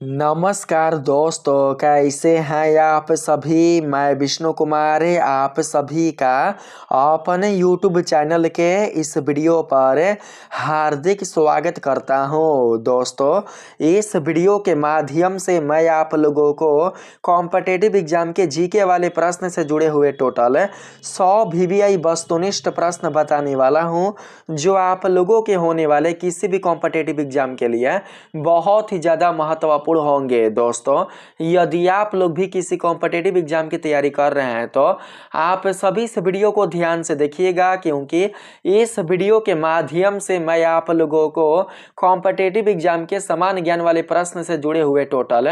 नमस्कार दोस्तों, कैसे हैं आप सभी। मैं विष्णु कुमार आप सभी का अपने YouTube चैनल के इस वीडियो पर हार्दिक स्वागत करता हूं। दोस्तों, इस वीडियो के माध्यम से मैं आप लोगों को कॉम्पिटिटिव एग्जाम के जीके वाले प्रश्न से जुड़े हुए टोटल 100 VVI वस्तुनिष्ठ प्रश्न बताने वाला हूं, जो आप लोगों के होने वाले किसी भी कॉम्पिटिटिव एग्जाम के लिए बहुत ही ज़्यादा महत्वपूर्ण होंगे। दोस्तों, यदि आप लोग भी किसी कॉम्पिटिटिव एग्जाम की तैयारी कर रहे हैं तो आप सभी इस वीडियो को ध्यान से देखिएगा, क्योंकि इस वीडियो के माध्यम से मैं आप लोगों को कॉम्पिटिटिव एग्जाम के समान ज्ञान वाले प्रश्न से जुड़े हुए टोटल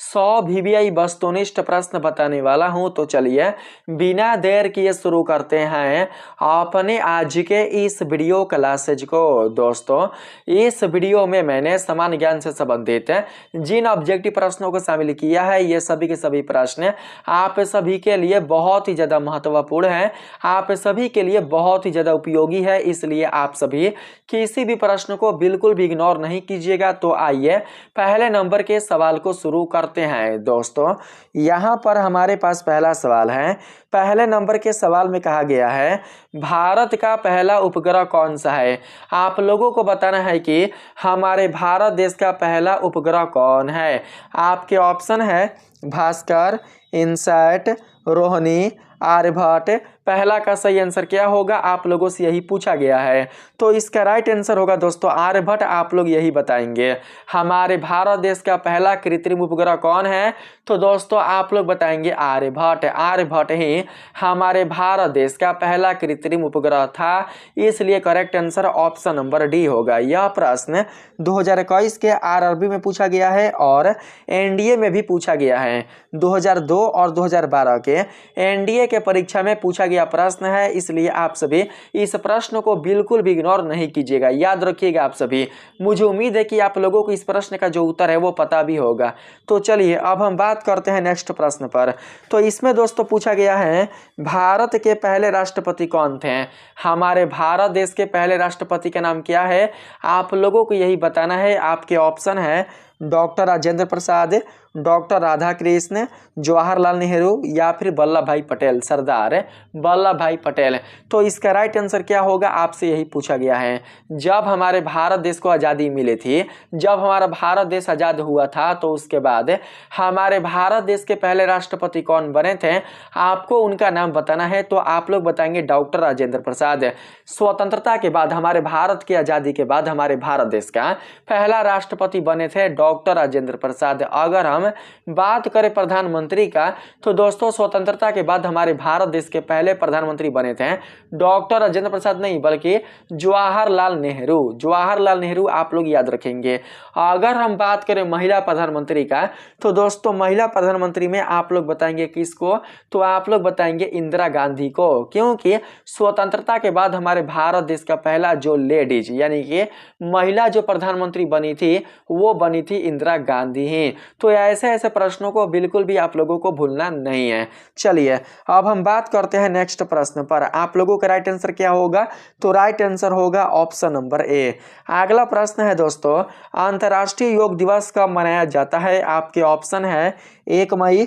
100 VVI वस्तुनिष्ठ प्रश्न बताने वाला हूं। तो चलिए बिना देर किए शुरू करते हैं अपने आज के इस वीडियो क्लासेज को। दोस्तों, इस वीडियो में मैंने समान ज्ञान से संबंधित जिन ऑब्जेक्टिव प्रश्नों को शामिल किया है, ये सभी के सभी प्रश्न आप सभी के लिए बहुत ही ज़्यादा महत्वपूर्ण है, आप सभी के लिए बहुत ही ज़्यादा उपयोगी है। इसलिए आप सभी किसी भी प्रश्न को बिल्कुल भी इग्नोर नहीं कीजिएगा। तो आइए पहले नंबर के सवाल को शुरू करते हैं। दोस्तों, यहाँ पर हमारे पास पहला सवाल है। पहले नंबर के सवाल में कहा गया है, भारत का पहला उपग्रह कौन सा है। आप लोगों को बताना है कि हमारे भारत देश का पहला उपग्रह कौन है। आपके ऑप्शन है भास्कर, इनसैट, रोहिणी, आर्यभट्ट। पहला का सही आंसर क्या होगा, आप लोगों से यही पूछा गया है। तो इसका राइट आंसर होगा दोस्तों आर्यभट्ट। आप लोग यही बताएंगे हमारे भारत देश का पहला कृत्रिम उपग्रह कौन है। तो दोस्तों आप लोग बताएंगे आर्यभट्ट। आर्यभट्ट ही हमारे भारत देश का पहला कृत्रिम उपग्रह था, इसलिए correct answer option number D होगा। यह प्रश्न 2021 के आरआरबी में पूछा गया है और एनडीए में भी पूछा गया है। 2002 और 2012 के एनडीए के परीक्षा में पूछा गया प्रश्न है, इसलिए आप सभी इस प्रश्न को बिल्कुल भी इग्नोर नहीं कीजिएगा। याद रखिएगा आप सभी। मुझे उम्मीद है कि आप लोगों को इस प्रश्न का जो उत्तर है वो पता भी होगा। तो चलिए अब हम बात करते हैं नेक्स्ट प्रश्न पर। तो इसमें दोस्तों पूछा गया है, भारत के पहले राष्ट्रपति कौन थे। हमारे भारत देश के पहले राष्ट्रपति का नाम क्या है, आप लोगों को यही बताना है। आपके ऑप्शन है डॉक्टर राजेंद्र प्रसाद, डॉक्टर राधाकृष्ण, जवाहरलाल नेहरू या फिर वल्लभ भाई पटेल, सरदार वल्लभ भाई पटेल। तो इसका राइट आंसर क्या होगा, आपसे यही पूछा गया है। जब हमारे भारत देश को आज़ादी मिली थी, जब हमारा भारत देश आज़ाद हुआ था, तो उसके बाद हमारे भारत देश के पहले राष्ट्रपति कौन बने थे, आपको उनका नाम बताना है। तो आप लोग बताएंगे डॉक्टर राजेंद्र प्रसाद। स्वतंत्रता के बाद, हमारे भारत की आज़ादी के बाद हमारे भारत देश का पहला राष्ट्रपति बने थे डॉक्टर राजेंद्र प्रसाद। अगर हम बात करें प्रधानमंत्री का, तो दोस्तों स्वतंत्रता के बाद हमारे भारत देश के पहले प्रधानमंत्री बने थे डॉक्टर राजेंद्र प्रसाद नहीं, बल्कि जवाहरलाल नेहरू। जवाहरलाल नेहरू आप लोग याद रखेंगे। अगर हम बात करें महिला प्रधानमंत्री का, तो दोस्तों महिला प्रधानमंत्री में आप लोग बताएंगे किसको, तो आप लोग बताएंगे इंदिरा गांधी को, क्योंकि स्वतंत्रता के बाद हमारे भारत देश का पहला जो लेडीज यानी कि महिला जो प्रधानमंत्री बनी थी, वो बनी थी इंदिरा गांधी ही। तो ऐसे ऐसे प्रश्नों को बिल्कुल भी आप लोगों को भूलना नहीं है। चलिए अब हम बात करते हैं नेक्स्ट प्रश्न पर। आप लोगों का राइट आंसर क्या होगा, तो राइट आंसर होगा ऑप्शन नंबर ए। अगला प्रश्न है दोस्तों, अंतर्राष्ट्रीय योग दिवस कब मनाया जाता है। आपके ऑप्शन है 1 मई,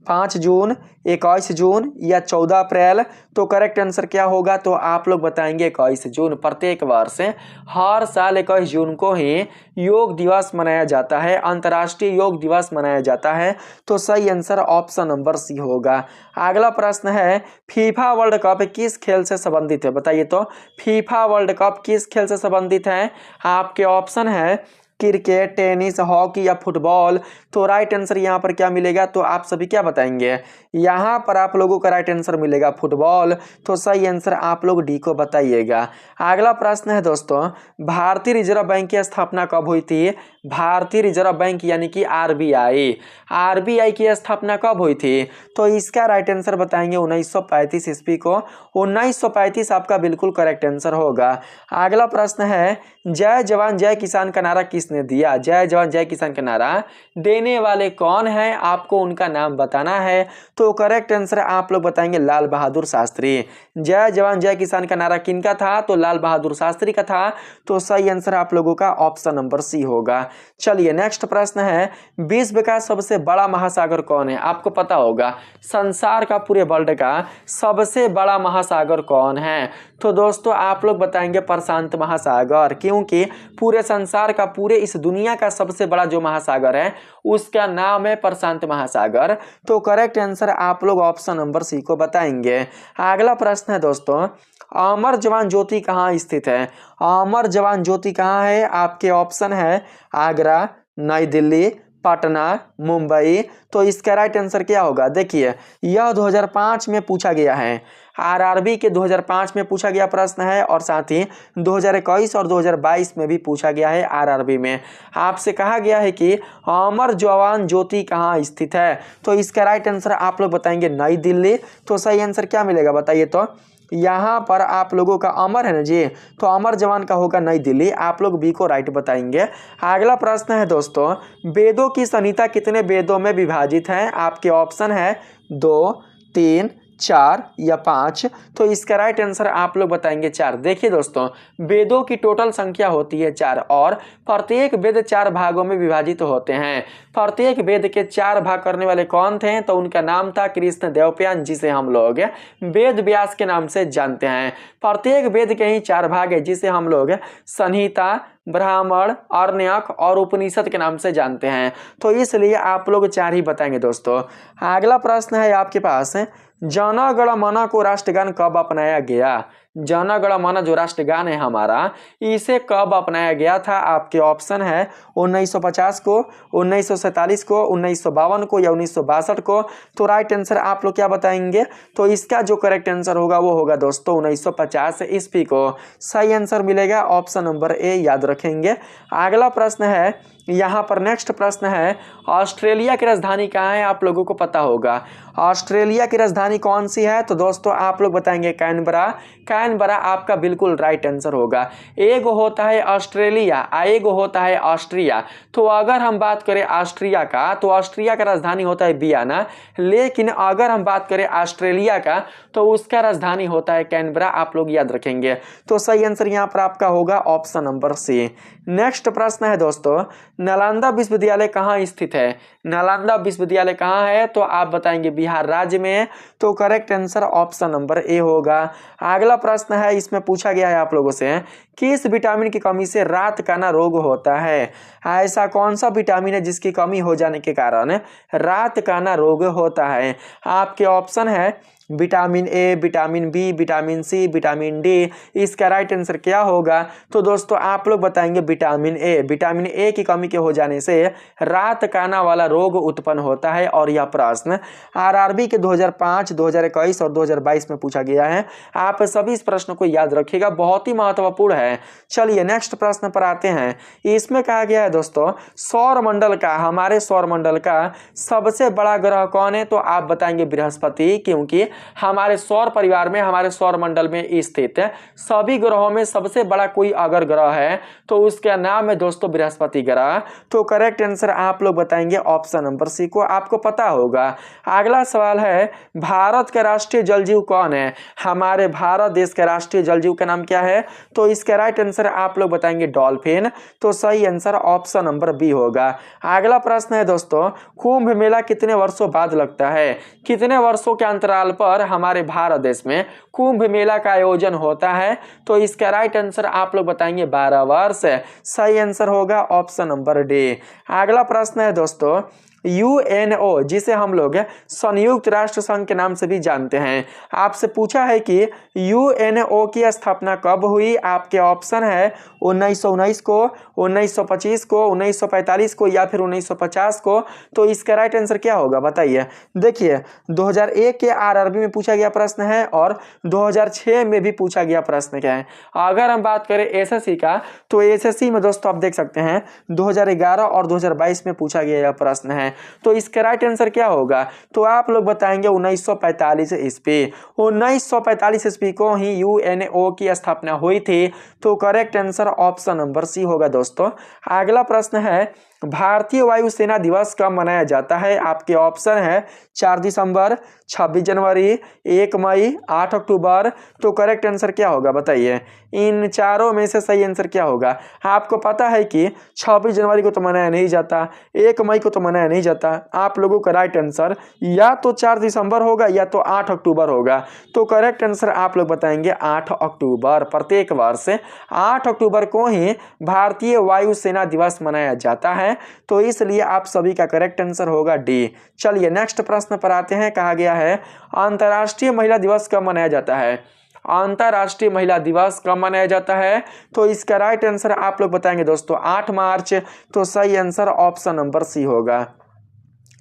5 जून, 21 जून या 14 अप्रैल। तो करेक्ट आंसर क्या होगा, तो आप लोग बताएंगे 21 जून। प्रत्येक वर्ष हर साल 21 जून को ही योग दिवस मनाया जाता है, अंतर्राष्ट्रीय योग दिवस मनाया जाता है। तो सही आंसर ऑप्शन नंबर सी होगा। अगला प्रश्न है, फीफा वर्ल्ड कप किस खेल से संबंधित है। बताइए तो फीफा वर्ल्ड कप किस खेल से संबंधित है। आपके ऑप्शन है क्रिकेट, टेनिस, हॉकी या फुटबॉल। तो राइट आंसर यहाँ पर क्या मिलेगा, तो आप सभी क्या बताएंगे, यहाँ पर आप लोगों का राइट आंसर मिलेगा फुटबॉल। तो सही आंसर आप लोग डी को बताइएगा। अगला प्रश्न है दोस्तों, भारतीय रिजर्व बैंक की स्थापना कब हुई थी। भारतीय रिजर्व बैंक यानी कि आरबीआई, आरबीआई की स्थापना कब हुई थी। तो इसका राइट आंसर बताएंगे 1935 ईस्वी को। 1935 आपका बिल्कुल करेक्ट आंसर होगा। अगला प्रश्न है, जय जवान जय किसान का नारा किस किसने दिया? जय जवान जय किसान का नारा देने वाले कौन है? आपको उनका नाम बताना है। तो करेक्ट आंसर आप लोग बताएंगे लाल बहादुर शास्त्री। जय जवान जय किसान का नारा किनका था? तो लाल बहादुर शास्त्री का था। तो सही आंसर आप लोगों का ऑप्शन नंबर सी होगा। चलिए नेक्स्ट प्रश्न है, विश्व का सबसे बड़ा महासागर कौन है? आपको पता होगा संसार का, पूरे वर्ल्ड का सबसे बड़ा महासागर कौन है? तो दोस्तों आप लोग बताएंगे प्रशांत महासागर, क्योंकि पूरे संसार का, पूरे इस दुनिया का सबसे बड़ा जो महासागर है उसका नाम है प्रशांत महासागर। तो करेक्ट आंसर आप लोग ऑप्शन नंबर सी को बताएंगे। अगला प्रश्न है दोस्तों, अमर जवान ज्योति कहाँ स्थित है? अमर जवान ज्योति कहाँ है? आपके ऑप्शन है आगरा, नई दिल्ली, पटना, मुंबई। तो इसका राइट आंसर क्या होगा? देखिए यह 2005 में पूछा गया है, आरआरबी के 2005 में पूछा गया प्रश्न है, और साथ ही 2021 और 2022 में भी पूछा गया है आरआरबी में। आपसे कहा गया है कि अमर जवान ज्योति कहाँ स्थित है? तो इसका राइट आंसर आप लोग बताएंगे नई दिल्ली। तो सही आंसर क्या मिलेगा बताइए? तो यहाँ पर आप लोगों का अमर है ना जी, तो अमर जवान का होगा नई दिल्ली। आप लोग बी को राइट बताएंगे। अगला प्रश्न है दोस्तों, वेदों की संहिता कितने वेदों में विभाजित है? आपके ऑप्शन है 2, 3, 4 या 5। तो इसका राइट आंसर आप लोग बताएंगे 4। देखिए दोस्तों वेदों की टोटल संख्या होती है 4, और प्रत्येक वेद 4 भागों में विभाजित होते हैं। प्रत्येक वेद के 4 भाग करने वाले कौन थे? तो उनका नाम था कृष्ण देवपायन, जिसे हम लोग वेद व्यास के नाम से जानते हैं। प्रत्येक वेद के ही 4 भाग है, जिसे हम लोग संहिता, ब्राह्मण, आरण्यक और उपनिषद के नाम से जानते हैं। तो इसलिए आप लोग 4 ही बताएंगे दोस्तों। अगला प्रश्न है आपके पास, जन गण मन को राष्ट्रगान कब अपनाया गया? जन गण मन जो राष्ट्रगान है हमारा, इसे कब अपनाया गया था? आपके ऑप्शन है 1950 को, 1947 को, 1952 को या 1962 को। तो राइट आंसर आप लोग क्या बताएंगे? तो इसका जो करेक्ट आंसर होगा वो होगा दोस्तों 1950 ईस्वी को। सही आंसर मिलेगा ऑप्शन नंबर ए, याद रखेंगे। अगला प्रश्न है, यहाँ पर नेक्स्ट प्रश्न है, ऑस्ट्रेलिया की राजधानी कहाँ है? आप लोगों को पता होगा ऑस्ट्रेलिया की राजधानी कौन सी है? तो दोस्तों आप लोग बताएंगे कैनबरा। कैनबरा आपका बिल्कुल राइट आंसर होगा। एक होता है ऑस्ट्रेलिया, एक होता है ऑस्ट्रिया। तो अगर हम बात करें ऑस्ट्रिया का, तो ऑस्ट्रिया का राजधानी होता है वियना, लेकिन अगर हम बात करें ऑस्ट्रेलिया का, तो उसका राजधानी होता है कैनबरा। आप लोग याद रखेंगे। तो सही आंसर यहाँ पर आपका होगा ऑप्शन नंबर सी। नेक्स्ट प्रश्न है दोस्तों, नालंदा विश्वविद्यालय कहाँ स्थित है? नालंदा विश्वविद्यालय कहाँ है? तो आप बताएंगे बिहार राज्य में। तो correct answer option number A होगा। अगला प्रश्न है, इसमें पूछा गया है आप लोगों से, किस विटामिन की कमी से रात काना रोग होता है? ऐसा कौन सा विटामिन है जिसकी कमी हो जाने के कारण रात काना रोग होता है? आपके ऑप्शन है vitamin A, vitamin B, vitamin C, vitamin D. इसका राइट आंसर क्या होगा? तो दोस्तों आप लोग बताएंगे विटामिन ए। विटामिन ए की कमी के हो जाने से रात काना वाला रोग उत्पन्न होता है। और यह प्रश्न आरआरबी के 2005, 2021 और 2022 में पूछा गया है। आप सभी इस प्रश्न को याद रखिएगा, बहुत ही महत्वपूर्ण है। चलिए नेक्स्ट प्रश्न पर आते हैं। इसमें कहा गया है दोस्तों, सौर मंडल का, हमारे सौर मंडल का सबसे बड़ा ग्रह कौन है? तो आप बताएंगे बृहस्पति, क्योंकि हमारे सौर परिवार में, हमारे सौर मंडल में स्थित सभी ग्रहों में सबसे बड़ा कोई अगर ग्रह है तो उसका नाम है दोस्तों बृहस्पति ग्रह। तो करेक्ट आंसर आप लोग बताएंगे ऑप्शन नंबर सी को। आपको पता होगा। अगला सवाल है, भारत का राष्ट्रीय जलजीव कौन है? हमारे भारत देश का राष्ट्रीय जलजीव का नाम क्या है? तो इसका राइट आंसर आप लोग बताएंगे डॉल्फिन। तो सही आंसर ऑप्शन नंबर बी होगा। अगला प्रश्न है दोस्तों, कुंभ मेला कितने वर्षों बाद लगता है? कितने वर्षों के अंतराल पर हमारे भारत देश में कुंभ मेला का आयोजन होता है? तो इसका राइट आंसर आप लोग बताएंगे 12 वर्ष। सही आंसर होगा ऑप्शन नंबर डी। अगला प्रश्न है दोस्तों, यूएनओ, जिसे हम लोग संयुक्त राष्ट्र संघ के नाम से भी जानते हैं, आपसे पूछा है कि यूएनओ की स्थापना कब हुई? आपके ऑप्शन है 1919 को, 1925 को, 1945 को या फिर 1950 को। तो इसका राइट आंसर क्या होगा बताइए? देखिए 2001 के आरआरबी में पूछा गया प्रश्न है और 2006 में भी पूछा गया प्रश्न क्या है। अगर हम बात करें एसएससी का, तो एसएससी में दोस्तों आप देख सकते हैं 2011 और 2022 में पूछा गया यह प्रश्न है। तो इसका राइट आंसर क्या होगा? तो आप लोग बताएंगे 1945 ईस्वी। 1945 ईस्वी को ही यूएनओ की स्थापना हुई थी। तो correct answer option number C होगा दोस्तों। अगला प्रश्न है भारतीय वायुसेना दिवस कब मनाया जाता है? आपके ऑप्शन है 4 दिसंबर, 26 जनवरी, 1 मई, 8 अक्टूबर। तो करेक्ट आंसर क्या होगा बताइए? इन चारों में से सही आंसर क्या होगा? आपको पता है कि 26 जनवरी को तो मनाया नहीं जाता, 1 मई को तो मनाया नहीं जाता। आप लोगों का राइट आंसर या तो 4 दिसंबर होगा या तो 8 अक्टूबर होगा। तो करेक्ट आंसर आप लोग बताएंगे 8 अक्टूबर। प्रत्येक वर्ष 8 अक्टूबर को ही भारतीय वायुसेना दिवस मनाया जाता है। तो इसलिए आप सभी का करेक्ट आंसर होगा डी। चलिए नेक्स्ट प्रश्न पर आते हैं। कहा गया है अंतर्राष्ट्रीय महिला दिवस कब मनाया जाता है? अंतर्राष्ट्रीय महिला दिवस कब मनाया जाता है? तो इसका राइट आंसर आप लोग बताएंगे दोस्तों 8 मार्च। तो सही आंसर ऑप्शन नंबर सी होगा।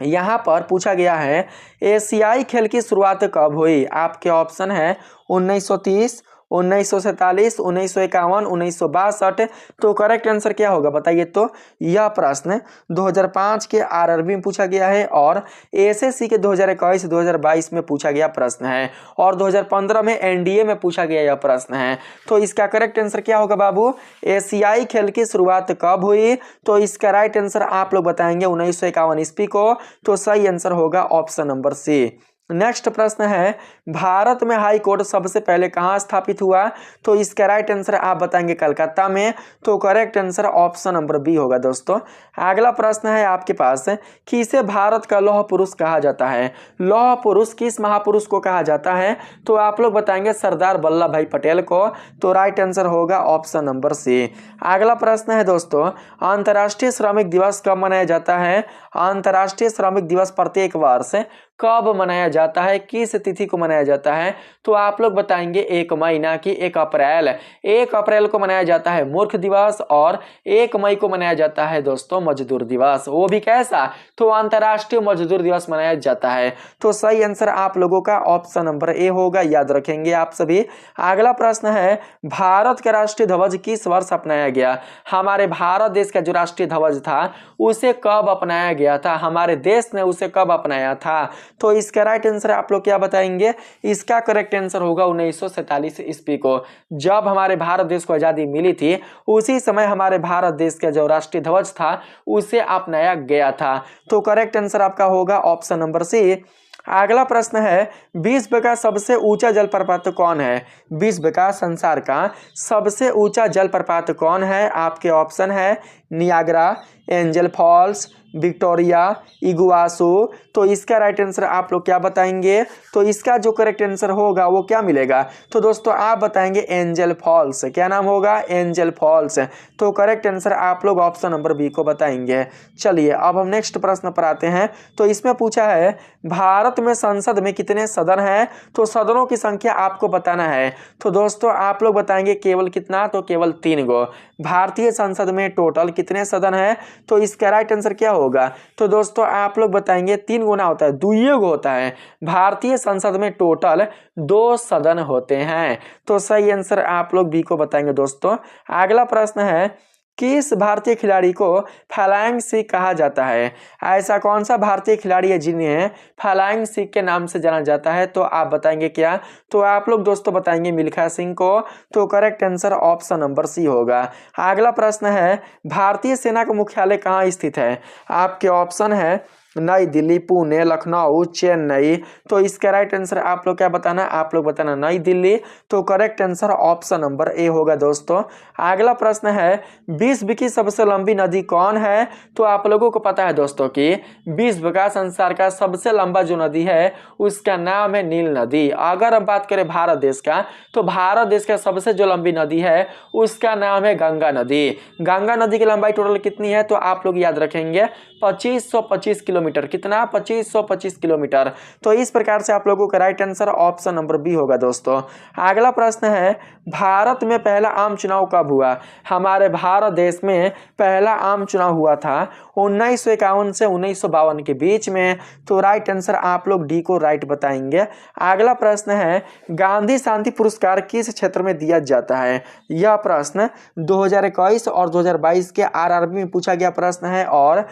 यहाँ पर पूछा गया है एशियाई खेल की शुरुआत कब हुई? आपके ऑप्शन है 1930, 1947, 1951, 1962। तो करेक्ट आंसर क्या होगा बताइए? तो यह प्रश्न 2005 के आरआरबी में पूछा गया है और एसएससी के 2021 2022 में पूछा गया प्रश्न है और 2015 में एनडीए में पूछा गया यह प्रश्न है। तो इसका करेक्ट आंसर क्या होगा बाबू? एशियाई खेल की शुरुआत कब हुई? तो इसका राइट आंसर आप लोग बताएंगे 1951 ईस्वी को। तो सही आंसर होगा ऑप्शन नंबर सी। नेक्स्ट प्रश्न है भारत में हाई कोर्ट सबसे पहले कहाँ स्थापित हुआ? तो इसका राइट आंसर आप बताएंगे कलकत्ता में। तो correct answer option number B होगा दोस्तों। अगला प्रश्न है आपके पास किसे भारत का लौह पुरुष कहा जाता है? लौह पुरुष किस महापुरुष को कहा जाता है? तो आप लोग बताएंगे सरदार वल्लभ भाई पटेल को। तो राइट आंसर होगा ऑप्शन नंबर सी। अगला प्रश्न है दोस्तों अंतर्राष्ट्रीय श्रमिक दिवस कब मनाया जाता है? अंतर्राष्ट्रीय श्रमिक दिवस प्रत्येक वर्ष कब मनाया जाता है? किस तिथि को मनाया जाता है? तो आप लोग बताएंगे 1 मई ना कि 1 अप्रैल। 1 अप्रैल को मनाया जाता है मूर्ख दिवस और 1 मई को मनाया जाता है दोस्तों मजदूर दिवस। वो भी कैसा? तो अंतर्राष्ट्रीय मजदूर दिवस मनाया जाता है। तो सही आंसर आप लोगों का ऑप्शन नंबर ए होगा, याद रखेंगे आप सभी। अगला प्रश्न है भारत का राष्ट्रीय ध्वज किस वर्ष अपनाया गया? हमारे भारत देश का जो राष्ट्रीय ध्वज था उसे कब अपनाया गया था? हमारे देश ने उसे कब अपनाया था? तो इसका राइट आंसर आप लोग क्या बताएंगे? इसका करेक्ट आंसर होगा 1947 ईस्वी को। जब हमारे भारत देश को आजादी मिली थी उसी समय हमारे भारत देश का जो राष्ट्रीय ध्वज था उसे अपनाया गया था। तो करेक्ट आंसर आपका होगा ऑप्शन नंबर सी। अगला प्रश्न है विश्व का सबसे ऊंचा जलप्रपात कौन है? विश्व का संसार का सबसे ऊंचा जलप्रपात कौन है? आपके ऑप्शन है नियाग्रा, एंजल फॉल्स, विक्टोरिया, इगुआसू। तो इसका राइट आंसर आप लोग क्या बताएंगे? तो इसका जो करेक्ट आंसर होगा वो क्या मिलेगा? तो दोस्तों आप बताएंगे एंजल फॉल्स। क्या नाम होगा? Angel Falls. तो करेक्ट आंसर आप लोग ऑप्शन नंबर बी को बताएंगे। चलिए अब हम नेक्स्ट प्रश्न पर आते हैं। तो इसमें पूछा है भारत में संसद में कितने सदन हैं? तो सदनों की संख्या आपको बताना है। तो दोस्तों आप लोग बताएंगे केवल कितना? तो केवल 3 गो। भारतीय संसद में टोटल कितने सदन है? तो इसका राइट आंसर क्या होगा? तो दोस्तों आप लोग बताएंगे 3 गुना होता है, 2 गो होता है। भारतीय संसद में टोटल 2 सदन होते हैं। तो सही आंसर आप लोग बी को बताएंगे दोस्तों। अगला प्रश्न है किस भारतीय खिलाड़ी को फ्लाइंग सिख कहा जाता है? ऐसा कौन सा भारतीय खिलाड़ी है जिन्हें फ्लाइंग सिख के नाम से जाना जाता है? तो आप बताएंगे क्या? तो आप लोग दोस्तों बताएंगे मिल्खा सिंह को। तो correct answer option number C होगा। अगला प्रश्न है भारतीय सेना का मुख्यालय कहाँ स्थित है? आपके ऑप्शन है नई दिल्ली, पुणे, लखनऊ, चेन्नई। तो इसका राइट आंसर आप लोग क्या बताना? आप लोग बताना नई दिल्ली। तो correct answer option number A होगा दोस्तों। अगला प्रश्न है विश्व की सबसे लंबी नदी कौन है? तो आप लोगों को पता है दोस्तों कि विश्व का संसार का सबसे लंबा जो नदी है उसका नाम है नील नदी। अगर हम बात करें भारत देश का तो भारत देश का सबसे जो लंबी नदी है उसका नाम है गंगा नदी। गंगा नदी की लंबाई टोटल कितनी है? तो आप लोग याद रखेंगे 2525 किलोमीटर। कितना? 2525 किलोमीटर। तो इस प्रकार से आप लोगों का right answer option number B होगा दोस्तों। अगला प्रश्न है भारत में पहला आम चुनाव कब हुआ? हमारे भारत देश में पहला आम चुनाव हुआ था 1951 से 1952 के बीच में। तो राइट आंसर आप लोग डी को राइट बताएंगे। अगला प्रश्न है गांधी शांति पुरस्कार किस क्षेत्र में दिया जाता है? यह प्रश्न 2021 और 2022 के आरआरबी में पूछा गया प्रश्न है और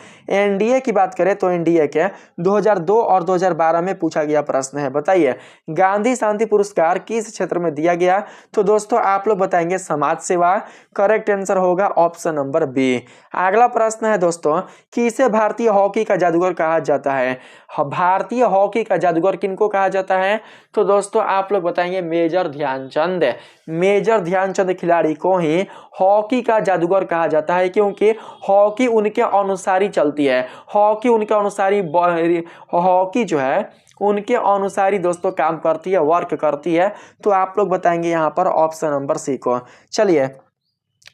एनडीए की बात करें तो एनडीए के 2002 और 2012 में पूछा गया प्रश्न है। बताइए गांधी शांति पुरस्कार किस क्षेत्र में दिया गया? तो दोस्तों आप लोग बताएंगे समाज सेवा। करेक्ट आंसर होगा ऑप्शन नंबर बी। अगला प्रश्न है दोस्तों, किसे भारतीय हॉकी का जादूगर कहा जाता है? भारतीय हॉकी का जादूगर किनको कहा जाता है? तो दोस्तों आप लोग बताएंगे मेजर ध्यानचंद। मेजर ध्यानचंद खिलाड़ी को ही हॉकी का जादूगर कहा जाता है, क्योंकि हॉकी उनके अनुसार ही चलती है। हॉकी उनके अनुसार ही हॉकी जो है उनके अनुसार ही दोस्तों काम करती है, वर्क करती है। तो आप लोग बताएंगे यहाँ पर ऑप्शन नंबर सी को। चलिए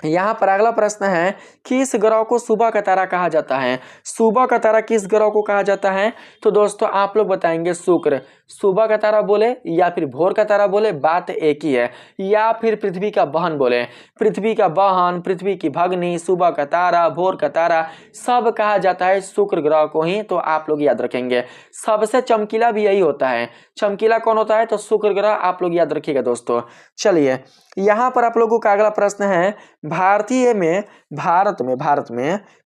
यहाँ पर अगला प्रश्न है, किस ग्रह को सुबह का तारा कहा जाता है? सुबह का तारा किस ग्रह को कहा जाता है? तो दोस्तों आप लोग बताएंगे शुक्र। सुबह का तारा बोले या फिर भोर का तारा बोले, बात एक ही है। या फिर पृथ्वी का बहन बोले, पृथ्वी का बहन, पृथ्वी की भगनी, सुबह का तारा, भोर का तारा, सब कहा जाता है शुक्र ग्रह को ही। तो आप लोग याद रखेंगे सबसे चमकीला भी यही होता है। चमकीला कौन होता है? तो शुक्र ग्रह। आप लोग याद रखिएगा दोस्तों। चलिए यहाँ पर आप लोगों का अगला प्रश्न है,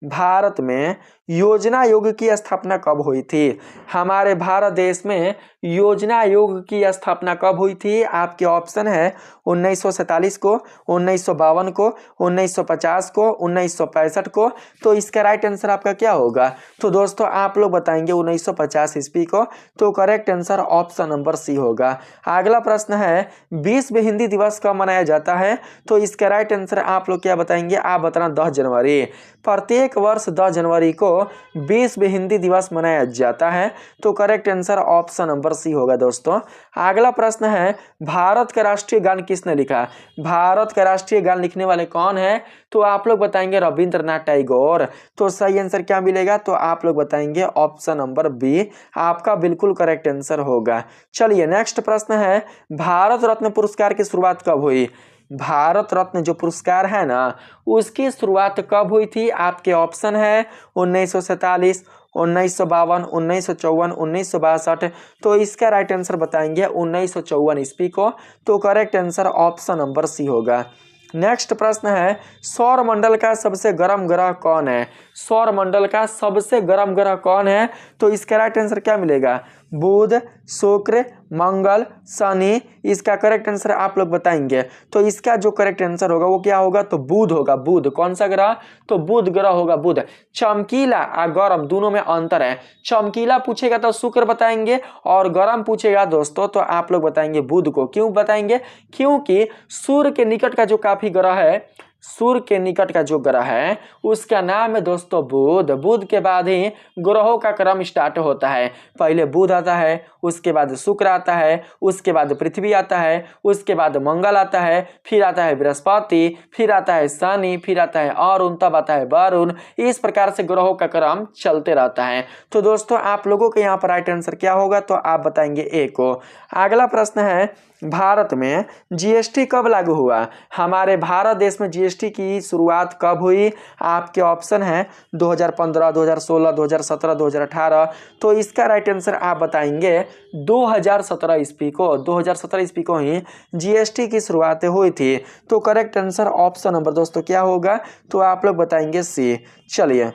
भारत में योजना आयोग की स्थापना कब हुई थी? हमारे भारत देश में योजना आयोग की स्थापना कब हुई थी? आपके ऑप्शन है 1947 को, 1952 को, 1950 को, 1965 को। तो इसका राइट आंसर आपका क्या होगा? तो दोस्तों आप लोग बताएंगे 1950 ईस्वी को। तो correct answer option number C होगा। अगला प्रश्न है, विश्व हिंदी दिवस कब मनाया जाता है? तो इसका राइट आंसर आप लोग क्या बताएंगे? आप बताना 10 जनवरी। प्रत्येक वर्ष 10 जनवरी को विश्व हिंदी दिवस मनाया जाता है। तो correct answer option number C होगा दोस्तों। अगला प्रश्न है, भारत का राष्ट्रीय गान किसने लिखा? भारत का राष्ट्रीय गान लिखने वाले कौन है? तो आप लोग बताएंगे रविंद्रनाथ टैगोर। तो सही आंसर क्या मिलेगा? तो आप लोग बताएंगे ऑप्शन नंबर बी आपका बिल्कुल करेक्ट आंसर होगा। चलिए नेक्स्ट प्रश्न है, भारत रत्न पुरस्कार की शुरुआत कब हुई? भारत रत्न जो पुरस्कार है ना, उसकी शुरुआत कब हुई थी? आपके ऑप्शन है 1947, 1952, 1954, 1962। तो इसका राइट आंसर बताएंगे 1954 ईस्वी को। तो correct answer option number C होगा। नेक्स्ट प्रश्न है, सौर मंडल का सबसे गर्म ग्रह कौन है? सौर मंडल का सबसे गर्म ग्रह कौन है? तो इसका राइट आंसर क्या मिलेगा? बुध, शुक्र, मंगल, शनि। इसका करेक्ट आंसर आप लोग बताएंगे। तो इसका जो करेक्ट आंसर होगा वो क्या होगा? तो बुध होगा। बुध कौन सा ग्रह? तो बुध ग्रह होगा। बुध। चमकीला और गर्म दोनों में अंतर है। चमकीला पूछेगा तो शुक्र बताएंगे और गर्म पूछेगा दोस्तों तो आप लोग बताएंगे बुध को। क्यों बताएंगे? क्योंकि सूर्य के निकट का जो काफी ग्रह है, सूर्य के निकट का जो ग्रह है उसका नाम है दोस्तों बुध। बुध के बाद ही ग्रहों का क्रम स्टार्ट होता है। पहले बुध आता है, उसके बाद शुक्र आता है, उसके बाद पृथ्वी आता है, उसके बाद मंगल आता है, फिर आता है बृहस्पति, फिर आता है शनि, फिर आता है अरुण, तब आता है वरुण। इस प्रकार से ग्रहों का क्रम चलते रहता है। तो दोस्तों आप लोगों के यहाँ पर राइट आंसर क्या होगा? तो आप बताएंगे ए को। अगला प्रश्न है, भारत में जीएसटी कब लागू हुआ? हमारे भारत देश में जीएसटी की शुरुआत कब हुई? आपके ऑप्शन है 2015, 2016, 2017, 2018। तो इसका राइट आंसर आप बताएंगे 2017 ईस्वी को। 2017 ईस्वी को ही जीएसटी की शुरुआत हुई थी। तो करेक्ट आंसर ऑप्शन नंबर दोस्तों क्या होगा? तो आप लोग बताएंगे सी। चलिए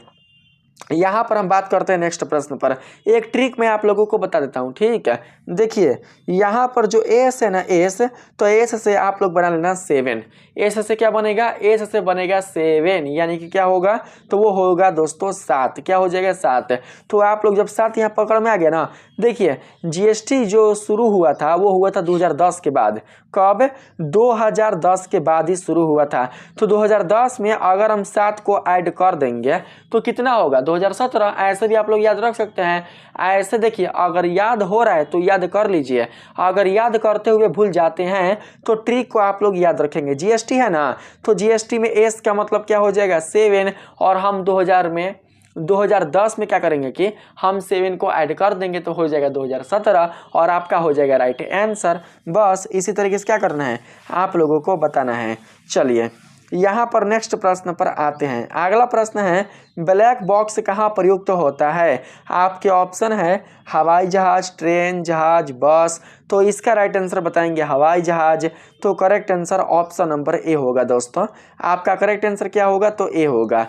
यहाँ पर हम बात करते हैं नेक्स्ट प्रश्न पर। एक ट्रिक मैं आप लोगों को बता देता हूँ, ठीक है। देखिए यहाँ पर जो एस है ना, एस, तो एस से आप लोग बना लेना 7। एस से क्या बनेगा? एस से बनेगा 7, यानी कि क्या होगा? तो वो होगा दोस्तों 7। क्या हो जाएगा? 7। तो आप लोग जब 7 यहाँ पकड़ में आ गया ना, देखिए जीएसटी जो शुरू हुआ था वो हुआ था 2010 के बाद। कब? 2010 के बाद ही शुरू हुआ था। तो 2010 में अगर हम 7 को ऐड कर देंगे तो कितना होगा? 2017। ऐसे भी आप लोग याद रख सकते हैं। ऐसे देखिए अगर याद हो रहा है तो याद कर लीजिए, अगर याद करते हुए भूल जाते हैं तो ट्रिक को आप लोग याद रखेंगे। जीएसटी है ना, तो जीएसटी में एस का मतलब क्या हो जाएगा? 7। और हम 2010 में क्या करेंगे कि हम 7 को ऐड कर देंगे तो हो जाएगा 2017 और आपका हो जाएगा राइट आंसर। बस इसी तरीके से क्या करना है आप लोगों को बताना है। चलिए यहाँ पर नेक्स्ट प्रश्न पर आते हैं। अगला प्रश्न है, ब्लैक बॉक्स कहाँ प्रयुक्त होता है? आपके ऑप्शन है हवाई जहाज, ट्रेन, जहाज, बस। तो इसका राइट आंसर बताएंगे हवाई जहाज। तो correct answer option number A होगा दोस्तों। आपका करेक्ट आंसर क्या होगा? तो ए होगा।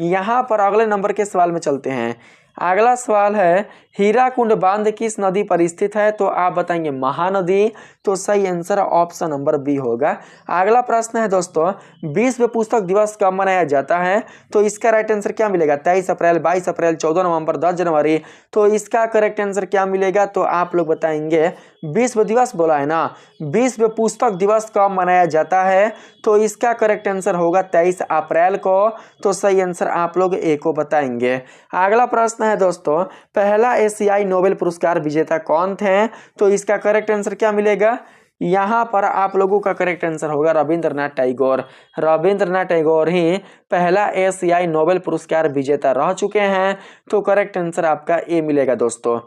यहाँ पर अगले नंबर के सवाल में चलते हैं। अगला सवाल है हीराकुंड बांध किस नदी पर स्थित है? तो आप बताएंगे महानदी। तो सही आंसर ऑप्शन नंबर बी होगा। अगला प्रश्न है दोस्तों, विश्व पुस्तक दिवस कब मनाया जाता है? तो इसका राइट आंसर क्या मिलेगा? 23 अप्रैल, 22 अप्रैल, 14 नवंबर, 10 जनवरी। तो इसका करेक्ट आंसर क्या मिलेगा? तो आप लोग बताएंगे विश्व दिवस बोला है ना, विश्व पुस्तक दिवस कब मनाया जाता है? तो इसका करेक्ट आंसर होगा 23 अप्रैल को। तो सही आंसर आप लोग ए को बताएंगे। अगला प्रश्न है दोस्तों, पहला एशियाई नोबेल पुरस्कार विजेता कौन थे? तो इसका करेक्ट आंसर क्या मिलेगा? यहाँ पर आप लोगों का करेक्ट आंसर होगा रविंद्रनाथ टैगोर। रविंद्रनाथ टैगोर ही पहला एशियाई नोबेल पुरस्कार विजेता रह चुके हैं। तो करेक्ट आंसर आपका ए मिलेगा दोस्तों।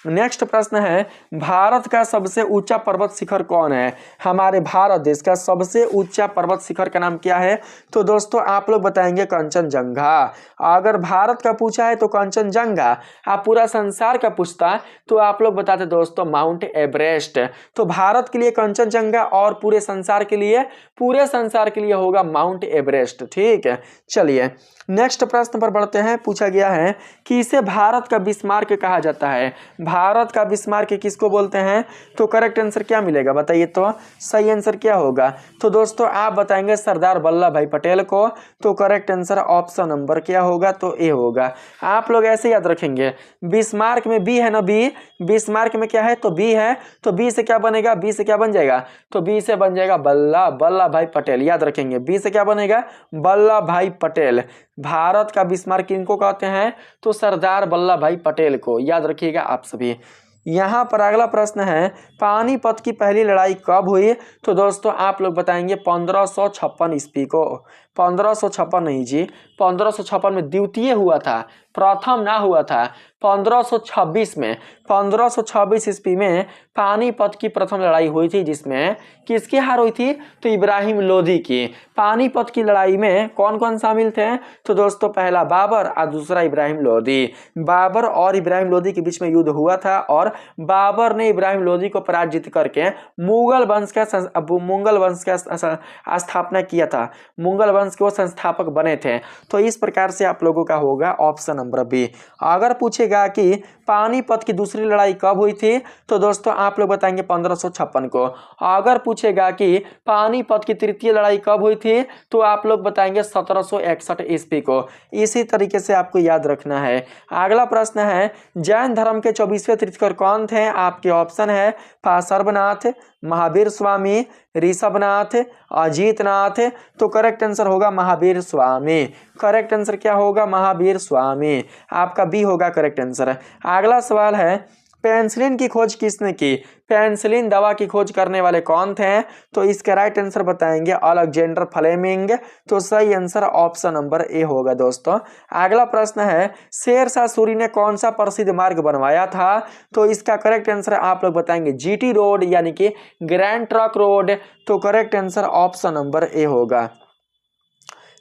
नेक्स्ट प्रश्न है भारत का सबसे ऊंचा पर्वत शिखर कौन है? हमारे भारत देश का सबसे ऊंचा पर्वत शिखर का नाम क्या है? तो दोस्तों आप लोग बताएंगे कंचनजंगा। अगर भारत का पूछा है तो कंचनजंगा, आप पूरा संसार का पूछता तो आप लोग बताते दोस्तों माउंट एवरेस्ट। तो भारत के लिए कंचनजंगा और पूरे संसार के लिए होगा माउंट एवरेस्ट। ठीक है, चलिए नेक्स्ट प्रश्न पर बढ़ते हैं। पूछा गया है कि इसे भारत का बिस्मार्क कहा जाता है। भारत का बिस्मार्क किसको बोलते हैं? तो करेक्ट आंसर क्या मिलेगा बताइए? तो सही आंसर क्या होगा? तो दोस्तों आप बताएंगे सरदार वल्लभ भाई पटेल को। तो करेक्ट आंसर ऑप्शन नंबर क्या होगा? तो ए होगा। आप लोग ऐसे याद रखेंगे, बिस्मार्क में बी है ना, बी बिस्मार्क में क्या है? तो बी है। तो बी से क्या बनेगा? बी से क्या बन जाएगा? तो बी से बन जाएगा वल्लभ भाई पटेल। याद रखेंगे बी से क्या बनेगा? वल्लभ भाई पटेल। भारत का बिस्मार्क किनको कहते हैं? तो सरदार वल्लभ भाई पटेल को। याद रखिएगा आप सभी। यहाँ पर अगला प्रश्न है पानीपत की पहली लड़ाई कब हुई? तो दोस्तों आप लोग बताएंगे 1556 ईस्वी को। 1556 नहीं जी, 1556 में द्वितीय हुआ था, प्रथम ना हुआ था। 1526 में 1526 ईस्वी में पानीपत की प्रथम लड़ाई हुई थी, जिसमें किसकी हार हुई थी? तो इब्राहिम लोदी की। पानीपत की लड़ाई में कौन कौन शामिल थे? तो दोस्तों पहला बाबर और दूसरा इब्राहिम लोदी। बाबर और इब्राहिम लोदी के बीच में युद्ध हुआ था और बाबर ने इब्राहिम लोदी को पराजित करके मुगल वंश का स्थापना किया था। मुगल वंश के वो संस्थापक बने थे। तो इस प्रकार से आप लोगों का होगा ऑप्शन नंबर बी। अगर पूछेगा कि पानीपत की दूसरी लड़ाई कब हुई थी? तो दोस्तों आप लोग बताएंगे 1556 को। अगर पूछेगा कि पानीपत की तृतीय लड़ाई कब हुई थी? तो आप लोग बताएंगे 1761 ईस्वी को। इसी तरीके से आपको याद रखना है। अगला प्रश्न है जैन धर्म के 24वें तीर्थंकर कौन थे? आपके ऑप्शन है पार्श्वनाथ, महावीर स्वामी, ऋषभनाथ, अजीतनाथ। तो करेक्ट आंसर होगा महावीर स्वामी। करेक्ट आंसर क्या होगा? महावीर स्वामी। आपका बी होगा करेक्ट आंसर। अगला सवाल है पेनिसिलिन की खोज किसने की? पेनिसिलिन दवा की खोज करने वाले कौन थे? तो इसका राइट आंसर बताएंगे अलेक्जेंडर फ्लेमिंग। तो सही आंसर ऑप्शन नंबर ए होगा दोस्तों। अगला प्रश्न है शेरशाह सूरी ने कौन सा प्रसिद्ध मार्ग बनवाया था? तो इसका करेक्ट आंसर आप लोग बताएंगे जीटी रोड, यानी कि ग्रैंड ट्रंक रोड। तो correct answer option number A होगा।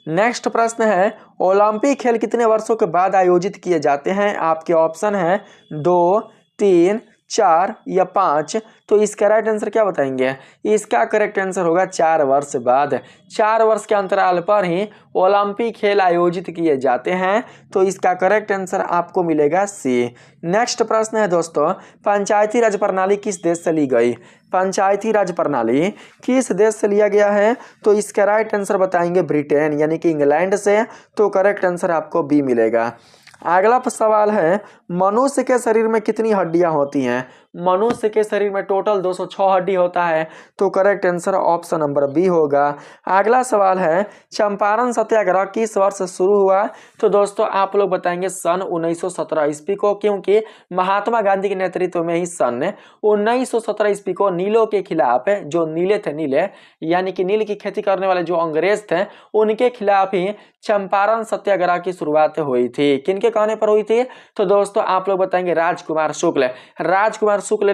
नेक्स्ट प्रश्न है ओलंपिक खेल कितने वर्षों के बाद आयोजित किए जाते हैं? आपके ऑप्शन है 2, 3, 4 या 5। तो इसका राइट आंसर क्या बताएंगे? इसका करेक्ट आंसर होगा 4 वर्ष बाद। 4 वर्ष के अंतराल पर ही ओलंपिक खेल आयोजित किए जाते हैं। तो इसका करेक्ट आंसर आपको मिलेगा सी। नेक्स्ट प्रश्न है दोस्तों पंचायती राज प्रणाली किस देश से ली गई? पंचायती राज प्रणाली किस देश से लिया गया है? तो इसका राइट आंसर बताएंगे ब्रिटेन, यानी कि इंग्लैंड से। तो करेक्ट आंसर आपको बी मिलेगा। अगला सवाल है मनुष्य के शरीर में कितनी हड्डियां होती हैं? मनुष्य के शरीर में टोटल 206 हड्डी होता है। तो correct answer option number B होगा। अगला सवाल है चंपारण सत्याग्रह किस वर्ष शुरू हुआ? तो दोस्तों आप लोग बताएंगे सन 1917 ईस्वी को, क्योंकि महात्मा गांधी के नेतृत्व में ही सन 1917 ईस्वी को नीलों के खिलाफ, जो नीले थे, नीले यानी कि नील की खेती करने वाले जो अंग्रेज थे, उनके खिलाफ ही चंपारण सत्याग्रह की शुरुआत हुई थी। किनके कहने पर हुई थी? तो दोस्तों आप लोग बताएंगे राजकुमार शुक्ल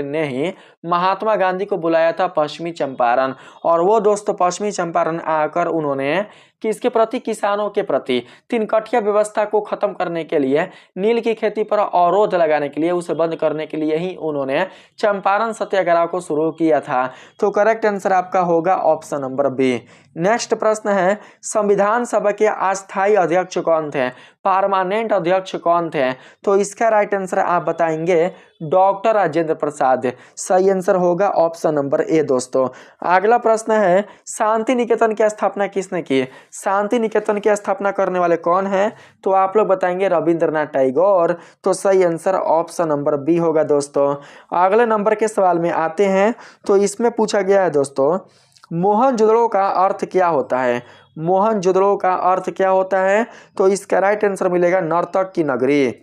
ने ही महात्मा गांधी को बुलाया था पश्चिमी चंपारण। और वो दोस्तों पश्चिमी चंपारण आकर उन्होंने किसके प्रति? किसानों के प्रति। तिनकठिया व्यवस्था को खत्म करने के लिए, नील की खेती पर अवरोध लगाने के लिए, उसे बंद करने के लिए ही उन्होंने चंपारण सत्याग्रह को शुरू किया था। तो करेक्ट आंसर आपका होगा ऑप्शन नंबर बी। नेक्स्ट प्रश्न है, संविधान सभा के अस्थायी अध्यक्ष कौन थे? परमानेंट अध्यक्ष कौन थे? तो इसका राइट आंसर आप बताएंगे डॉक्टर राजेंद्र प्रसाद। सही आंसर होगा ऑप्शन नंबर ए दोस्तों। अगला प्रश्न है, शांति निकेतन की स्थापना किसने की? शांति निकेतन की स्थापना करने वाले कौन है? तो आप लोग बताएंगे रविंद्रनाथ टैगोर। तो सही आंसर ऑप्शन नंबर बी होगा दोस्तों। अगले नंबर के सवाल में आते हैं। तो इसमें पूछा गया है दोस्तों, मोहनजोदड़ो का अर्थ क्या होता है? मोहनजोदड़ो का अर्थ क्या होता है? तो इसका राइट आंसर मिलेगा नर्तक की नगरी।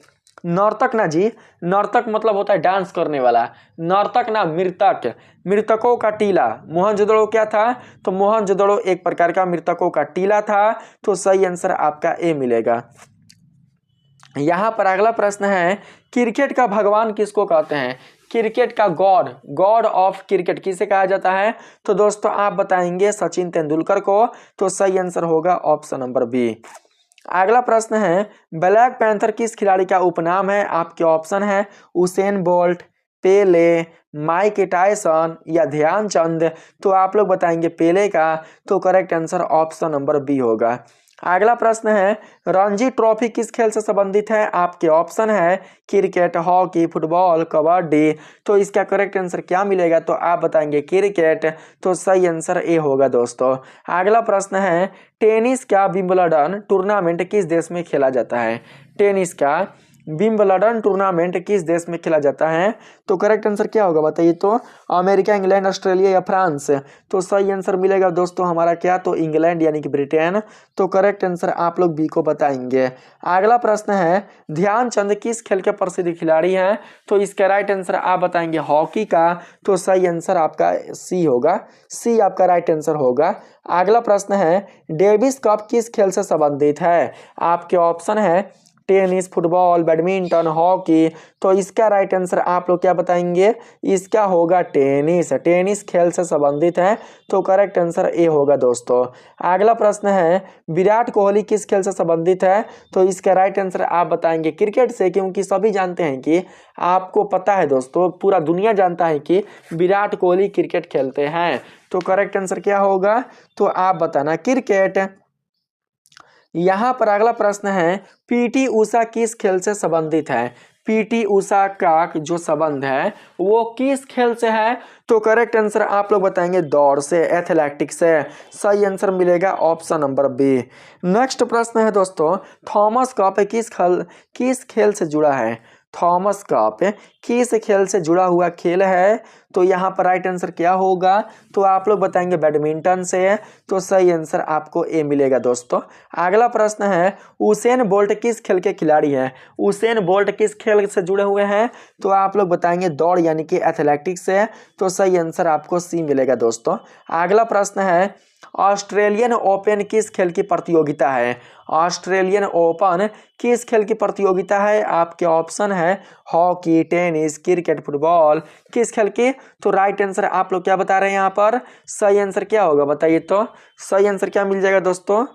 नर्तक ना जी, नर्तक मतलब होता है डांस करने वाला, नर्तक ना मृतक, मृतकों का टीला। मोहनजोदड़ो क्या था? तो मोहनजोदड़ो एक प्रकार का मृतकों का टीला था। तो सही आंसर आपका ए मिलेगा। यहाँ पर अगला प्रश्न है, क्रिकेट का भगवान किसको कहते हैं? क्रिकेट का गॉड, गॉड ऑफ क्रिकेट किसे कहा जाता है? तो दोस्तों आप बताएंगे सचिन तेंदुलकर को। तो सही आंसर होगा ऑप्शन नंबर बी। अगला प्रश्न है, ब्लैक पैंथर किस खिलाड़ी का उपनाम है? आपके ऑप्शन है Usain Bolt, Pele, Mike Tyson या ध्यानचंद। तो आप लोग बताएंगे पेले का। तो correct answer option number B होगा। अगला प्रश्न है, रणजी ट्रॉफी किस खेल से संबंधित है? आपके ऑप्शन है क्रिकेट, हॉकी, फुटबॉल, कबड्डी। तो इसका करेक्ट आंसर क्या मिलेगा? तो आप बताएंगे क्रिकेट। तो सही आंसर ए होगा दोस्तों। अगला प्रश्न है, टेनिस का विंबलडन टूर्नामेंट किस देश में खेला जाता है? टेनिस का विंबलडन टूर्नामेंट किस देश में खेला जाता है? तो करेक्ट आंसर क्या होगा बताइए? तो अमेरिका, इंग्लैंड, ऑस्ट्रेलिया या फ्रांस। तो सही आंसर मिलेगा दोस्तों हमारा क्या? तो इंग्लैंड यानी कि ब्रिटेन। तो करेक्ट आंसर आप लोग बी को बताएंगे। अगला प्रश्न है, ध्यानचंद किस खेल के प्रसिद्ध खिलाड़ी हैं? तो इसका राइट आंसर आप बताएंगे हॉकी का। तो सही आंसर आपका सी होगा, सी आपका राइट आंसर होगा। अगला प्रश्न है, डेविस कप किस खेल से संबंधित है? आपके ऑप्शन है टेनिस, फुटबॉल, बैडमिंटन, हॉकी। तो इसका राइट आंसर आप लोग क्या बताएंगे? इसका होगा टेनिस, टेनिस खेल से संबंधित है। तो करेक्ट आंसर ए होगा दोस्तों। अगला प्रश्न है, विराट कोहली किस खेल से संबंधित है? तो इसका राइट आंसर आप बताएंगे क्रिकेट से, क्योंकि सभी जानते हैं कि आपको पता है दोस्तों, पूरा दुनिया जानता है कि विराट कोहली क्रिकेट खेलते हैं। तो करेक्ट आंसर क्या होगा? तो आप बताना क्रिकेट। यहाँ पर अगला प्रश्न है, पीटी उषा किस खेल से संबंधित है? पीटी उषा का जो संबंध है वो किस खेल से है? तो करेक्ट आंसर आप लोग बताएंगे दौड़ से, एथलेटिक्स से। सही आंसर मिलेगा ऑप्शन नंबर बी। नेक्स्ट प्रश्न है दोस्तों, थॉमस कप किस खेल से जुड़ा है? थॉमस कप किस खेल से जुड़ा हुआ खेल है? तो यहाँ पर राइट आंसर क्या होगा? तो आप लोग बताएंगे बैडमिंटन से। तो सही आंसर आपको ए मिलेगा दोस्तों। अगला प्रश्न है, उसेन बोल्ट किस खेल के खिलाड़ी हैं? उसेन बोल्ट किस खेल से जुड़े हुए हैं? तो आप लोग बताएंगे दौड़ यानी कि एथलेटिक्स से। तो सही आंसर आपको सी मिलेगा दोस्तों। अगला प्रश्न है, ऑस्ट्रेलियन ओपन किस खेल की प्रतियोगिता है? ऑस्ट्रेलियन ओपन किस खेल की प्रतियोगिता है? आपके ऑप्शन है हॉकी, टेनिस, क्रिकेट, फुटबॉल। किस खेल की? तो राइट आंसर आप लोग क्या बता रहे हैं यहाँ पर? सही आंसर क्या होगा बताइए? तो सही आंसर क्या मिल जाएगा दोस्तों?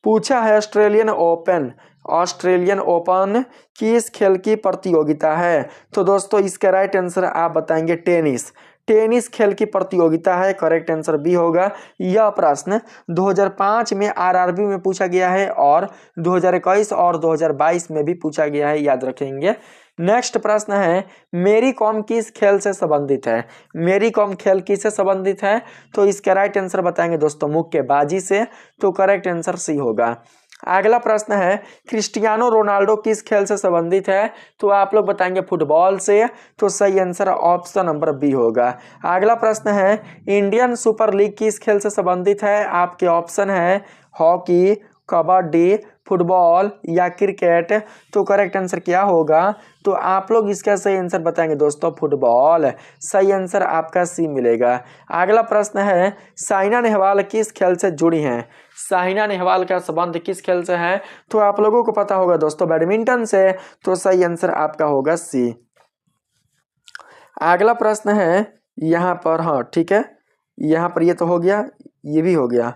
पूछा है ऑस्ट्रेलियन ओपन, ऑस्ट्रेलियन ओपन किस खेल की प्रतियोगिता है? तो दोस्तों इसका राइट आंसर आप बताएंगे टेनिस, टेनिस खेल की प्रतियोगिता है। करेक्ट आंसर बी होगा। यह प्रश्न 2005 में आरआरबी में पूछा गया है और 2021 और 2022 में भी पूछा गया है, याद रखेंगे। नेक्स्ट प्रश्न है, मेरी कॉम किस खेल से संबंधित है? मेरी कॉम खेल किससे संबंधित है? तो इसका राइट आंसर बताएंगे दोस्तों मुक्केबाजी से। तो करेक्ट आंसर सी होगा। अगला प्रश्न है, क्रिस्टियानो रोनाल्डो किस खेल से संबंधित है? तो आप लोग बताएंगे फुटबॉल से। तो सही आंसर ऑप्शन नंबर बी होगा। अगला प्रश्न है, इंडियन सुपर लीग किस खेल से संबंधित है? आपके ऑप्शन है हॉकी, कबड्डी, फुटबॉल या क्रिकेट। तो करेक्ट आंसर क्या होगा? तो आप लोग इसका सही आंसर बताएंगे दोस्तों फुटबॉल। सही आंसर आपका सी मिलेगा। अगला प्रश्न है, साइना नेहवाल किस खेल से जुड़ी हैं? साइना नेहवाल का संबंध किस खेल से है? तो आप लोगों को पता होगा दोस्तों बैडमिंटन से। तो सही आंसर आपका होगा सी। अगला प्रश्न है यहाँ पर, हाँ ठीक है, यहाँ पर ये तो हो गया, ये भी हो गया।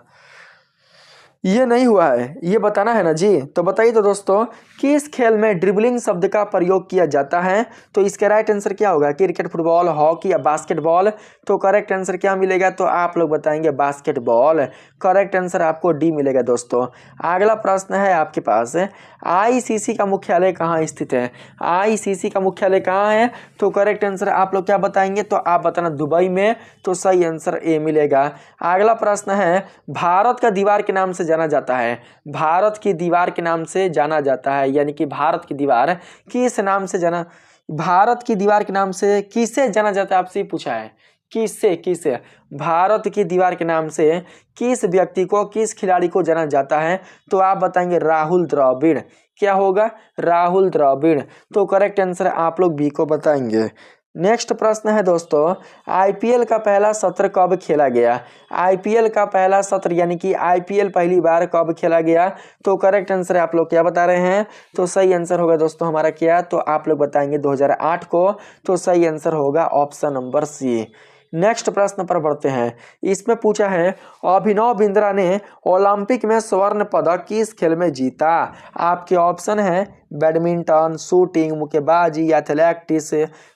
ये नहीं हुआ है, ये बताना है ना जी। तो बताइए तो दोस्तों, किस खेल में ड्रिबलिंग शब्द का प्रयोग किया जाता है? तो इसका राइट आंसर क्या होगा? क्रिकेट, फुटबॉल, हॉकी या बास्केटबॉल? तो करेक्ट आंसर क्या मिलेगा? तो आप लोग बताएंगे बास्केटबॉल। करेक्ट आंसर आपको डी मिलेगा दोस्तों। अगला प्रश्न है आपके पास, आईसीसी का मुख्यालय कहाँ स्थित है? आईसीसी का मुख्यालय कहाँ है? तो करेक्ट आंसर आप लोग क्या बताएंगे? तो आप बताना दुबई में। तो सही आंसर ए मिलेगा। अगला प्रश्न है, भारत का दीवार के नाम से जाना जाता है। भारत की दीवार के नाम से जाना जाता है, यानी कि भारत की दीवार किस नाम से जाना, भारत की दीवार के नाम से किसे जाना जाता है? आपसे ही पूछा है, किससे? किससे? भारत की दीवार के नाम से किस व्यक्ति को, किस खिलाड़ी को जाना जाता है? तो आप बताएंगे राहुल द्रविड़। क्या होगा? राहुल द्रविड़। तो करेक्ट आंसर आप लोग बी को बताएंगे। नेक्स्ट प्रश्न है दोस्तों, आईपीएल का पहला सत्र कब खेला गया? आईपीएल का पहला सत्र यानी कि आईपीएल पहली बार कब खेला गया? तो करेक्ट आंसर आप लोग क्या बता रहे हैं? तो सही आंसर होगा दोस्तों हमारा क्या? तो आप लोग बताएंगे 2008 को। तो सही आंसर होगा ऑप्शन नंबर सी। नेक्स्ट प्रश्न पर बढ़ते हैं। इसमें पूछा है, अभिनव बिंद्रा ने ओलंपिक में स्वर्ण पदक किस खेल में जीता? आपके ऑप्शन है बैडमिंटन, शूटिंग, मुक्केबाजी या एथलेटिक्स।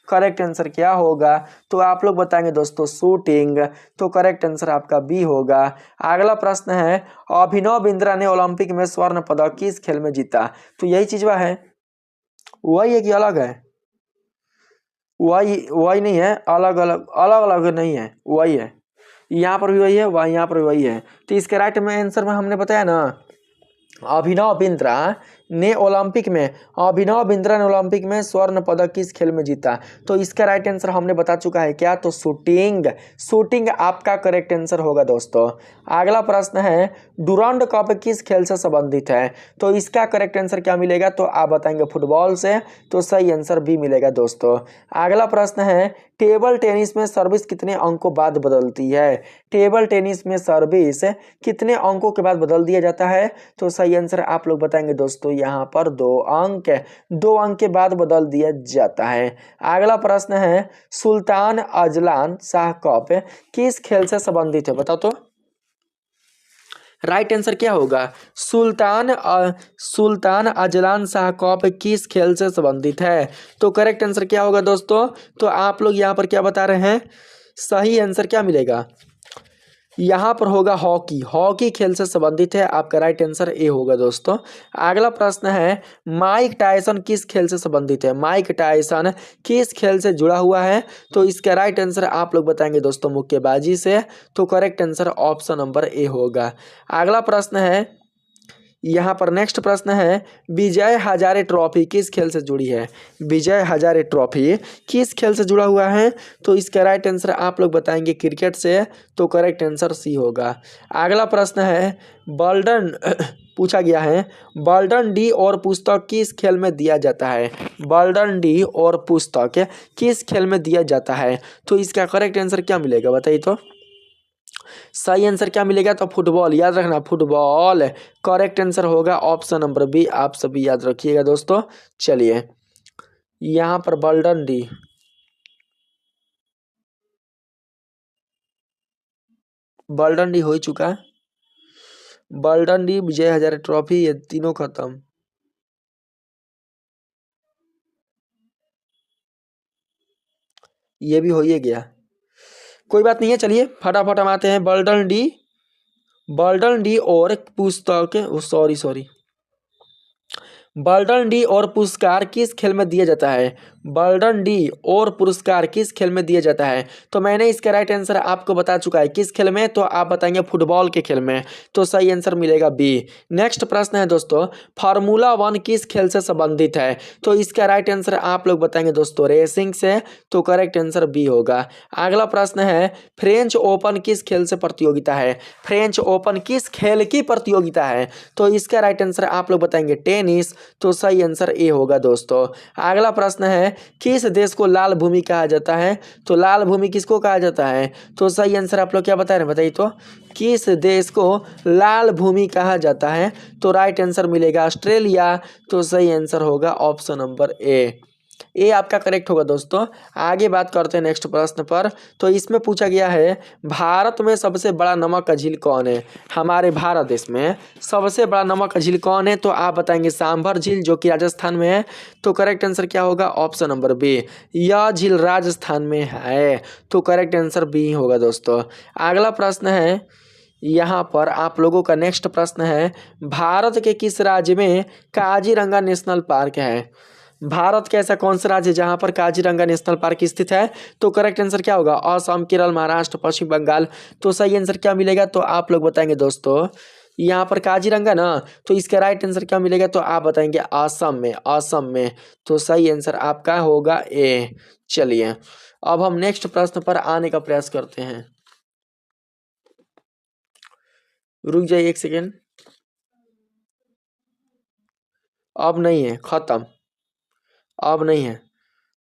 करेक्ट आंसर क्या होगा? तो आप लोग बताएंगे दोस्तों शूटिंग। तो करेक्ट आंसर आपका बी होगा। अगला प्रश्न है, अभिनव बिंद्रा ने ओलंपिक में स्वर्ण पदक किस खेल में जीता? तो यही चीज वह है, वही है कि अलग है? वही वही नहीं है, अलग अलग, अलग अलग नहीं है, वही है। यहाँ पर भी वही है, वहाँ यहाँ पर भी वही है। तो इसके राइट में आंसर में हमने बताया ना, अभिनव बिंद्रा ने ओलंपिक में, अभिनव बिंद्रा ने ओलंपिक में स्वर्ण पदक किस खेल में जीता? तो इसका राइट आंसर हमने बता चुका है क्या? तो शूटिंग। शूटिंग आपका करेक्ट आंसर होगा दोस्तों। अगला प्रश्न है, डुरांड कप किस खेल से संबंधित है? तो इसका करेक्ट आंसर क्या मिलेगा? तो आप बताएंगे फुटबॉल से। तो सही आंसर बी मिलेगा दोस्तों। अगला प्रश्न है, टेबल टेनिस में सर्विस कितने अंकों बाद बदलती है? टेबल टेनिस में सर्विस कितने अंकों के बाद बदल दिया जाता है? तो सही आंसर आप लोग बताएंगे दोस्तों यहाँ पर 2 अंक, 2 अंक के बाद बदल दिया जाता है। अगला प्रश्न है, सुल्तान अजलान शाह कप किस खेल से संबंधित है? बताओ तो राइट आंसर क्या होगा? सुल्तान अजलान शाह कप किस खेल से संबंधित है? तो करेक्ट आंसर क्या होगा दोस्तों? तो आप लोग यहाँ पर क्या बता रहे हैं? सही आंसर क्या मिलेगा? यहाँ पर होगा हॉकी। हॉकी खेल से संबंधित है, आपका राइट आंसर ए होगा दोस्तों। अगला प्रश्न है, माइक टायसन किस खेल से संबंधित है? माइक टायसन किस खेल से जुड़ा हुआ है? तो इसका राइट आंसर आप लोग बताएंगे दोस्तों मुक्केबाजी से। तो correct answer option number A होगा। अगला प्रश्न है, यहाँ पर नेक्स्ट प्रश्न है, विजय हजारे ट्रॉफी किस खेल से जुड़ी है? विजय हजारे ट्रॉफी किस खेल से जुड़ा हुआ है? तो इसका राइट आंसर आप लोग बताएंगे क्रिकेट से। तो करेक्ट आंसर सी होगा। अगला प्रश्न है, बल्डन पूछा गया है, बल्डन डी और पुस्तक किस खेल में दिया जाता है? बल्डन डी और पुस्तक किस खेल में दिया जाता है? तो इसका करेक्ट आंसर क्या मिलेगा बताइए तो? सही आंसर क्या मिलेगा? तो फुटबॉल, याद रखना फुटबॉल। करेक्ट आंसर होगा ऑप्शन नंबर बी। आप सभी याद रखिएगा दोस्तों। चलिए यहाँ पर बल्डन डी, बल्डन डी हो ही चुका है। बल्डन डी, विजय हजारे ट्रॉफी, ये तीनों खत्म। ये भी हो ही गया, कोई बात नहीं है। चलिए फटाफट हम आते हैं बल्डन डी, बल्डन डी और पुस्तक, सॉरी सॉरी, बल्डन डी और पुरस्कार किस खेल में दिया जाता है? बल्डन डी और पुरस्कार किस खेल में दिया जाता है? तो मैंने इसका राइट आंसर आपको बता चुका है किस खेल में। तो आप बताएंगे फुटबॉल के खेल में। तो सही आंसर मिलेगा बी। नेक्स्ट प्रश्न है दोस्तों, फार्मूला 1 किस खेल से संबंधित है? तो इसका राइट आंसर आप लोग बताएंगे दोस्तों रेसिंग से। तो करेक्ट आंसर बी होगा। अगला प्रश्न है, फ्रेंच ओपन किस खेल से प्रतियोगिता है? फ्रेंच ओपन किस खेल की प्रतियोगिता है? तो इसका राइट आंसर आप लोग बताएंगे टेनिस। तो सही आंसर ए होगा दोस्तों। अगला प्रश्न है, किस देश को लाल भूमि कहा जाता है? तो लाल भूमि किसको कहा जाता है? तो सही आंसर आप लोग क्या बता रहे हैं बताइए तो? किस देश को लाल भूमि कहा जाता है? तो राइट आंसर मिलेगा ऑस्ट्रेलिया। तो सही आंसर होगा ऑप्शन नंबर ए। ए आपका करेक्ट होगा दोस्तों। आगे बात करते हैं नेक्स्ट प्रश्न पर। तो इसमें पूछा गया है भारत में सबसे बड़ा नमक का झील कौन है। हमारे भारत देश में सबसे बड़ा नमक का झील कौन है, तो आप बताएंगे सांभर झील जो कि राजस्थान में है। तो करेक्ट आंसर क्या होगा, ऑप्शन नंबर बी, यह झील राजस्थान में है। तो करेक्ट आंसर बी होगा दोस्तों। अगला प्रश्न है यहाँ पर आप लोगों का नेक्स्ट प्रश्न है भारत के किस राज्य में काजीरंगा नेशनल पार्क है। भारत के ऐसा कौन सा राज्य है जहाँ पर काजीरंगा नेशनल पार्क स्थित है। तो करेक्ट आंसर क्या होगा, असम, केरल, महाराष्ट्र, पश्चिम बंगाल। तो सही आंसर क्या मिलेगा, तो आप लोग बताएंगे दोस्तों यहाँ पर काजीरंगा ना, तो इसका राइट आंसर क्या मिलेगा, तो आप बताएंगे असम में, असम में। तो सही आंसर आपका होगा ए। चलिए अब हम नेक्स्ट प्रश्न पर आने का प्रयास करते हैं। रुक जाइए एक सेकेंड। अब नहीं है, खत्म, अब नहीं है,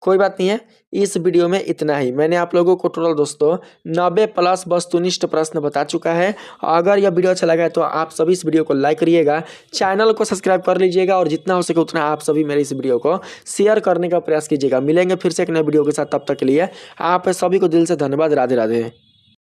कोई बात नहीं है। इस वीडियो में इतना ही। मैंने आप लोगों को टोटल दोस्तों 90+ वस्तुनिष्ठ प्रश्न बता चुका है। अगर यह वीडियो अच्छा लगा है तो आप सभी इस वीडियो को लाइक करिएगा, चैनल को सब्सक्राइब कर लीजिएगा और जितना हो सके उतना आप सभी मेरे इस वीडियो को शेयर करने का प्रयास कीजिएगा। मिलेंगे फिर से एक नए वीडियो के साथ, तब तक के लिए आप सभी को दिल से धन्यवाद। राधे राधे।